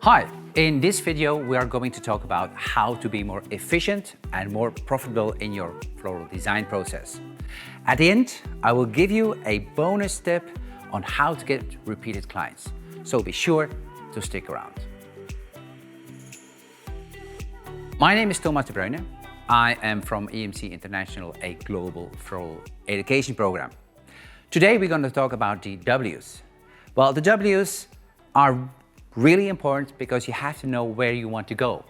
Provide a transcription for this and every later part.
Hi, in this video we are going to talk about how to be more efficient and more profitable in your floral design process. At the end, I will give you a bonus tip on how to get repeated clients, so be sure to stick around. My name is tomasdebruyne. I am from EMC International, a global floral education program. Today we're going to talk about the W's. Well, the W's are really important because you have to know where you want to go.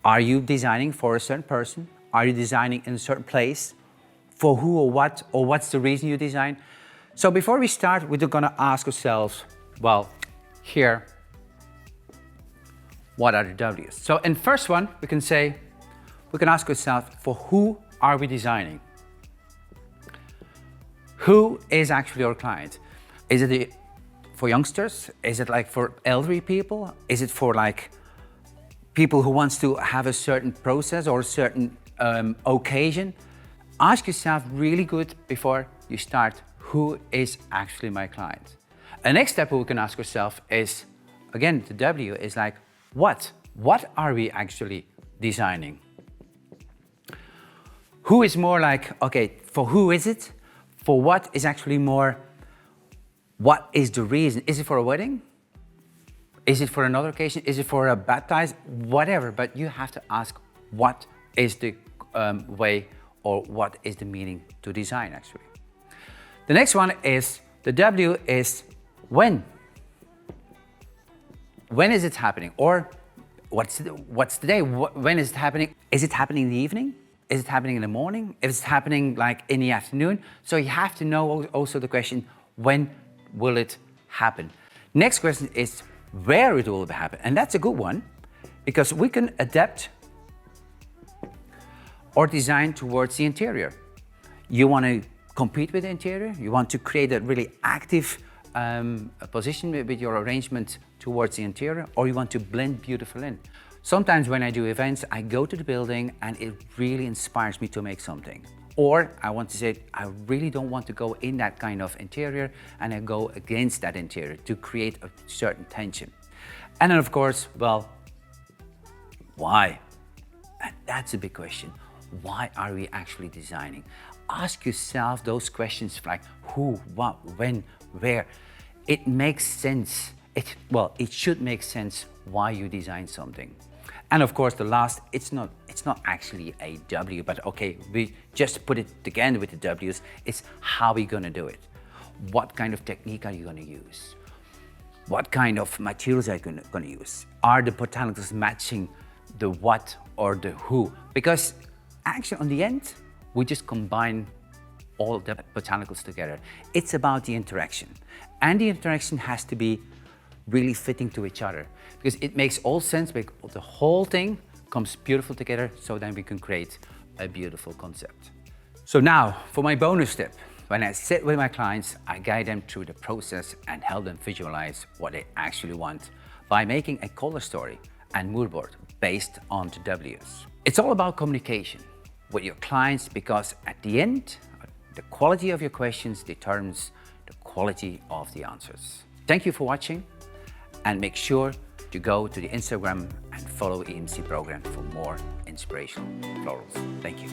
Are you designing for a certain person? Are you designing in a certain place? For who or what's the reason you design? So before we start, we're going to ask ourselves, well, here, what are the W's? So in first one, we can ask ourselves, for who are we designing? Who is actually our client? Is it for youngsters? Is it like for elderly people? Is it for like people who wants to have a certain process or a certain occasion? Ask yourself really good before you start, who is actually my client? The next step we can ask ourselves is, again, the W is like, what? What are we actually designing? Who is more like, okay, for who is it? For what is actually more, what is the reason? Is it for a wedding? Is it for another occasion? Is it for a baptize? Whatever, but you have to ask what is the way or what is the meaning to design actually. The next one is, the W is when. When is it happening? Or what's the day? When is it happening? Is it happening in the evening? Is it happening in the morning? Is it happening like in the afternoon? So you have to know also the question, when will it happen? Next question is where it will happen. And that's a good one because we can adapt or design towards the interior. You want to compete with the interior. You want to create a really active position with your arrangement towards the interior, or you want to blend beautiful in. Sometimes when I do events, I go to the building and it really inspires me to make something. Or I want to say, I really don't want to go in that kind of interior, and I go against that interior to create a certain tension. And then of course, well, why? And that's a big question. Why are we actually designing? Ask yourself those questions like who, what, when, where. It makes sense. It should make sense why you design something. And of course, the last, it's not actually a W, but okay, we just put it again with the W's. It's how we're going to do it. What kind of technique are you going to use? What kind of materials are you going to use? Are the botanicals matching the what or the who? Because actually, on the end, we just combine all the botanicals together. It's about the interaction. And the interaction has to be really fitting to each other, because it makes all sense, the whole thing comes beautiful together, so then we can create a beautiful concept. So now for my bonus tip, when I sit with my clients, I guide them through the process and help them visualize what they actually want by making a color story and mood board based on the W's. It's all about communication with your clients, because at the end, the quality of your questions determines the quality of the answers. Thank you for watching. And make sure to go to the Instagram and follow EMC program for more inspirational florals. Thank you.